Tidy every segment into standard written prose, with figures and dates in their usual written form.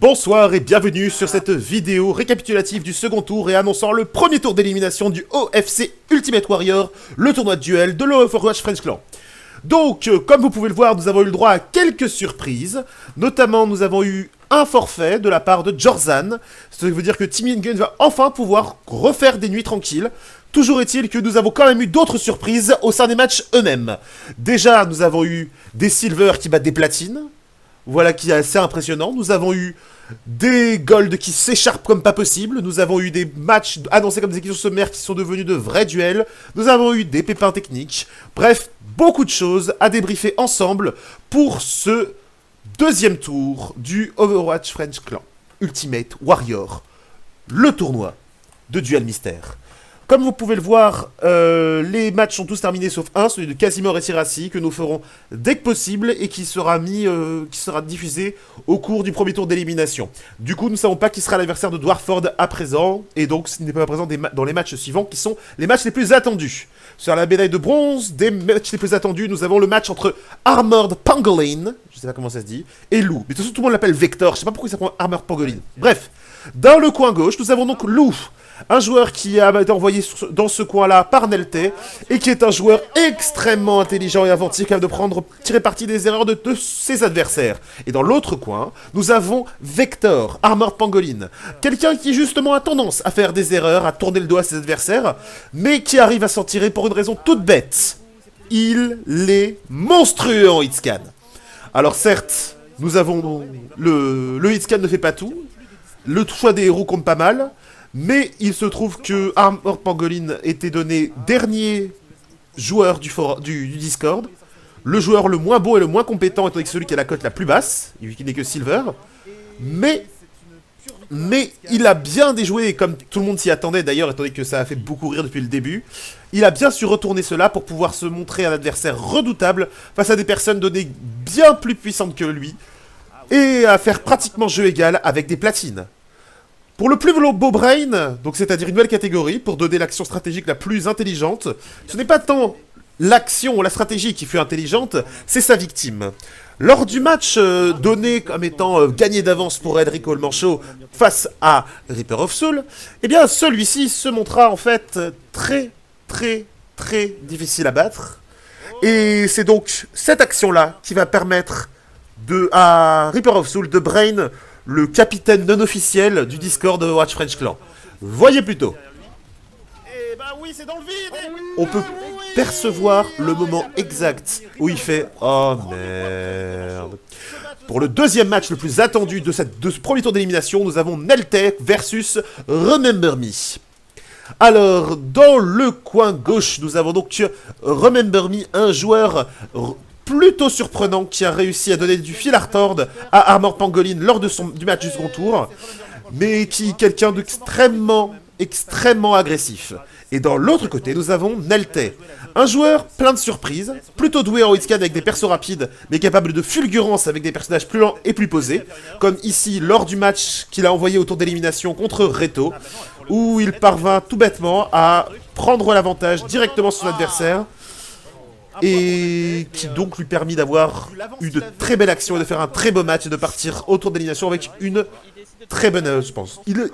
Bonsoir et bienvenue sur cette vidéo récapitulative du second tour et annonçant le premier tour d'élimination du OFC Ultimate Warrior, le tournoi de duel de l'Overwatch French Clan. Donc, comme vous pouvez le voir, nous avons eu le droit à quelques surprises. Notamment, nous avons eu un forfait de la part de Jorzan. Ce qui veut dire que Team Ingen va enfin pouvoir refaire des nuits tranquilles. Toujours est-il que nous avons quand même eu d'autres surprises au sein des matchs eux-mêmes. Déjà, nous avons eu des silvers qui battent des platines. Voilà qui est assez impressionnant. Nous avons eu des golds qui s'écharpent comme pas possible. Nous avons eu des matchs annoncés comme des équipes sommaires qui sont devenus de vrais duels. Nous avons eu des pépins techniques. Bref, beaucoup de choses à débriefer ensemble pour ce deuxième tour du Overwatch French Clan Ultimate Warrior, le tournoi de duel mystère. Comme vous pouvez le voir, les matchs sont tous terminés sauf un, celui de Casimir et Sirassi, que nous ferons dès que possible et qui sera diffusé au cours du premier tour d'élimination. Du coup, nous ne savons pas qui sera l'adversaire de Dwarford à présent, et donc ce n'est pas présent dans les matchs suivants, qui sont les matchs les plus attendus. Sur la médaille de bronze, des matchs les plus attendus, nous avons le match entre Armored Pangolin, je sais pas comment ça se dit, et Lou. Mais de toute façon, tout le monde l'appelle Vector, je sais pas pourquoi il s'appelle Armored Pangolin. Bref, dans le coin gauche, nous avons donc Lou. Un joueur qui a été envoyé dans ce coin-là par Nelte, et qui est un joueur extrêmement intelligent et inventif, capable de tirer parti des erreurs de ses adversaires. Et dans l'autre coin, nous avons Vector, Armored Pangolin. Quelqu'un qui justement a tendance à faire des erreurs, à tourner le dos à ses adversaires, mais qui arrive à s'en tirer pour une raison toute bête. Il est monstrueux en hitscan. Alors certes, nous avons le hitscan ne fait pas tout, le choix des héros compte pas mal, mais il se trouve que Armored Pangolin était donné dernier joueur du Discord, le joueur le moins beau et le moins compétent étant donné que celui qui a la cote la plus basse, vu qu'il n'est que Silver, mais il a bien déjoué, comme tout le monde s'y attendait d'ailleurs, étant donné que ça a fait beaucoup rire depuis le début, il a bien su retourner cela pour pouvoir se montrer un adversaire redoutable face à des personnes données bien plus puissantes que lui, et à faire pratiquement jeu égal avec des platines. Pour le plus beau brain, donc c'est-à-dire une nouvelle catégorie, pour donner l'action stratégique la plus intelligente, ce n'est pas tant l'action ou la stratégie qui fut intelligente, c'est sa victime. Lors du match donné comme étant gagné d'avance pour Edrico le Manchot face à Reaper of Soul, eh bien celui-ci se montra en fait très difficile à battre. Et c'est donc cette action-là qui va permettre à Reaper of Soul de brain le capitaine non officiel du Discord de Overwatch French Clan. Voyez plutôt. Eh bah oui, c'est dans le vide. On peut percevoir le moment exact où il fait « Oh merde ». Pour le deuxième match le plus attendu de ce premier tour d'élimination, nous avons Nelte versus Remember Me. Alors, dans le coin gauche, nous avons donc Remember Me, un joueur plutôt surprenant qui a réussi à donner du fil à retordre à Armored Pangolin lors du match du second tour, mais qui est quelqu'un extrêmement agressif. Et dans l'autre côté, nous avons Nelte, un joueur plein de surprises, plutôt doué en hitscan avec des persos rapides, mais capable de fulgurance avec des personnages plus lents et plus posés, comme ici lors du match qu'il a envoyé au tour d'élimination contre Reto, où il parvint tout bêtement à prendre l'avantage directement sur son adversaire, et qui donc lui permit d'avoir eu de très belles actions et de faire un très beau match et de partir au tour d'élimination avec une très bonne,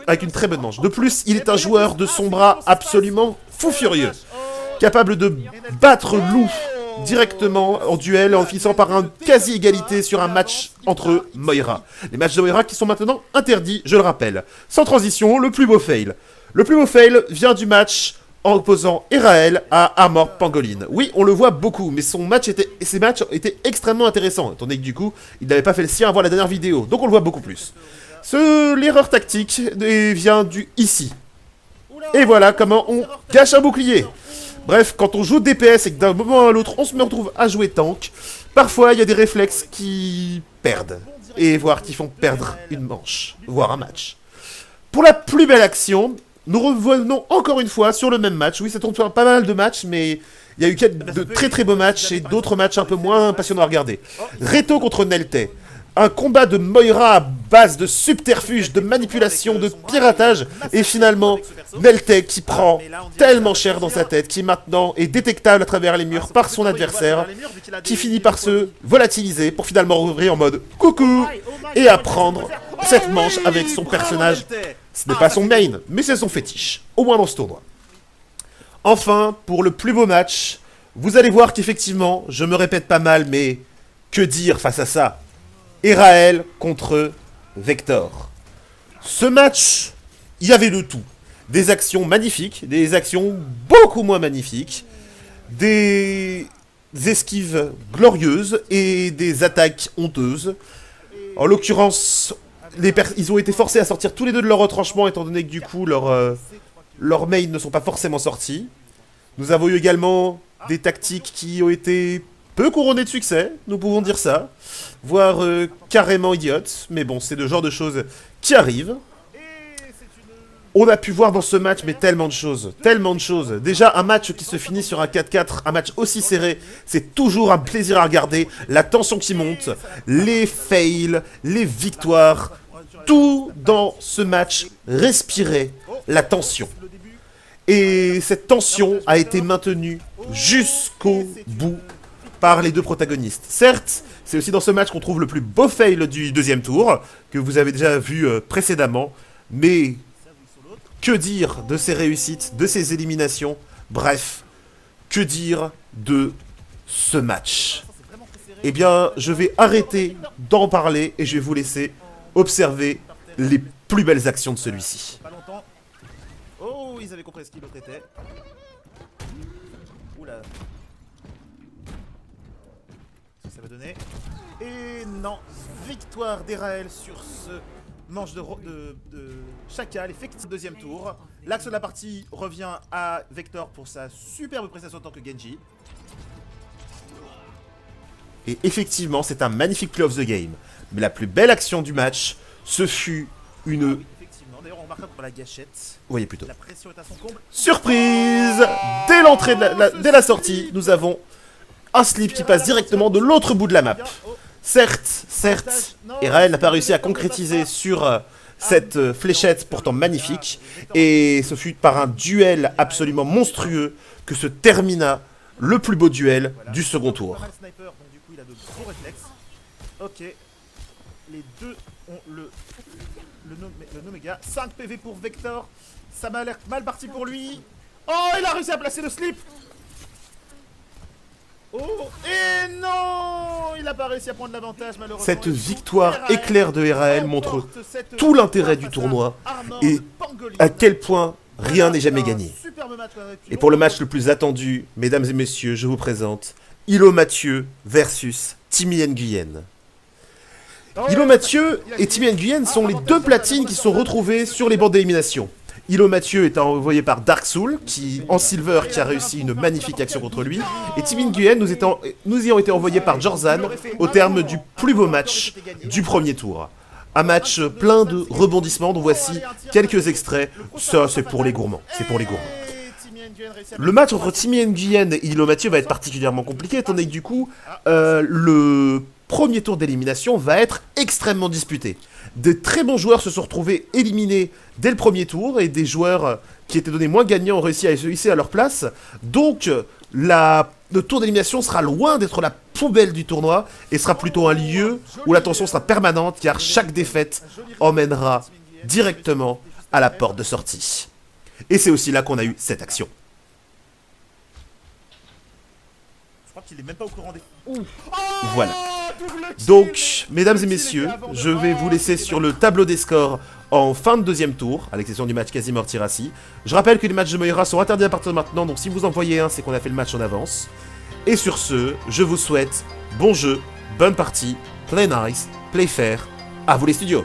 avec une très bonne manche. De plus, il est un joueur de son bras absolument fou furieux, capable de battre Lou directement en duel en finissant par un quasi-égalité sur un match entre Moira. Les matchs de Moira qui sont maintenant interdits, je le rappelle. Sans transition, le plus beau fail. Le plus beau fail vient du match en opposant Erael à Armored Pangolin. Oui, on le voit beaucoup, mais ses matchs étaient extrêmement intéressants, étant donné que du coup, il n'avait pas fait le sien avant la dernière vidéo, donc on le voit beaucoup plus. L'erreur tactique vient du ici. Et voilà comment on gâche un bouclier. Bref, quand on joue DPS et que d'un moment à l'autre, on se retrouve à jouer tank, parfois il y a des réflexes qui perdent, et voire qui font perdre une manche, voire un match. Pour la plus belle action, nous revenons encore une fois sur le même match. Oui, ça tourne pas mal de matchs, mais il y a eu de très beaux matchs et d'autres matchs un peu moins passionnants à regarder. Reto contre Nelte. Un combat de Moira à base de subterfuge, de manipulation, de piratage. Et finalement, Neltek qui prend tellement cher dans sa tête, qui maintenant est détectable à travers les murs par son adversaire, qui finit par se volatiliser pour finalement rouvrir en mode coucou et apprendre cette manche avec son personnage. Ce n'est pas son main, mais c'est son fétiche, au moins dans ce tournoi. Enfin, pour le plus beau match, vous allez voir qu'effectivement, je me répète pas mal, mais que dire face à ça? Erael contre Vector. Ce match, il y avait de tout. Des actions magnifiques, des actions beaucoup moins magnifiques, des esquives glorieuses et des attaques honteuses. En l'occurrence, ils ont été forcés à sortir tous les deux de leur retranchement, étant donné que du coup, leurs mains ne sont pas forcément sortis. Nous avons eu également des tactiques qui ont été peu couronnées de succès, nous pouvons dire ça, voire carrément idiotes, mais bon, c'est le genre de choses qui arrivent. On a pu voir dans ce match, mais tellement de choses, tellement de choses. Déjà, un match qui se finit sur un 4-4, un match aussi serré, c'est toujours un plaisir à regarder. La tension qui monte, les fails, les victoires, tout dans ce match respirait la tension. Et cette tension a été maintenue jusqu'au bout par les deux protagonistes. Certes, c'est aussi dans ce match qu'on trouve le plus beau fail du deuxième tour, que vous avez déjà vu précédemment, mais que dire de ces réussites, de ces éliminations, bref, que dire de ce match? Eh bien, je vais arrêter d'en parler et je vais vous laisser observer les plus belles actions de celui-ci. Oh, ils avaient compris ce qu'il était. Oula. Qu'est-ce que ça va donner? Et non, victoire d'Erael sur ce manche de Chacal, effectif deuxième tour. L'axe de la partie revient à Vector pour sa superbe prestation en tant que Genji. Et effectivement, c'est un magnifique play of the game. Mais la plus belle action du match, ce fut une... D'ailleurs, on remarquera pour la gâchette. Vous voyez plutôt. La pression est à son comble. Surprise! Dès l'entrée, dès la sortie, nous avons un slip qui passe directement de l'autre bout de la map. Certes, Erael n'a pas réussi à concrétiser sur cette fléchette pourtant magnifique. Et ce fut par un duel absolument monstrueux que se termina le plus beau duel du second tour. Ok, les deux ont le Nomega. 5 PV pour Vector. Ça m'a l'air mal parti pour lui. Oh, il a réussi à placer le slip. Oh, et non, il n'a pas réussi à prendre l'avantage malheureusement. Cette victoire éclair de Erael montre tout l'intérêt du tournoi et à quel point rien n'est jamais gagné. Et pour le match le plus attendu, mesdames et messieurs, je vous présente Ilo Mathieu versus Timmy Nguyen. Ilo Mathieu et Timmy Nguyen sont les deux platines qui sont retrouvées sur les bancs d'élimination. Ilo Mathieu est envoyé par Dark Soul, en silver, qui a réussi une magnifique action contre lui. Et Timmy Nguyen nous y ont été envoyés par Jorzan au terme du plus beau match du premier tour. Un match plein de rebondissements, dont voici quelques extraits. Ça, c'est pour les gourmands. C'est pour les gourmands. Le match entre Timmy Nguyen et Ilo Mathieu va être particulièrement compliqué, étant donné que du coup, le premier tour d'élimination va être extrêmement disputé. De très bons joueurs se sont retrouvés éliminés dès le premier tour, et des joueurs qui étaient donnés moins gagnants ont réussi à se hisser à leur place. Donc, le tour d'élimination sera loin d'être la poubelle du tournoi, et sera plutôt un lieu où la tension sera permanente, car chaque défaite emmènera directement à la porte de sortie. Et c'est aussi là qu'on a eu cette action. Je crois qu'il est même pas au courant des... Voilà. Donc, mesdames et messieurs, je vais vous laisser sur le tableau des scores en fin de deuxième tour, à l'exception du match Casimir-Tirassi. Je rappelle que les matchs de Moira sont interdits à partir de maintenant, donc si vous en voyez un, c'est qu'on a fait le match en avance. Et sur ce, je vous souhaite bon jeu, bonne partie, play nice, play fair, à vous les studios.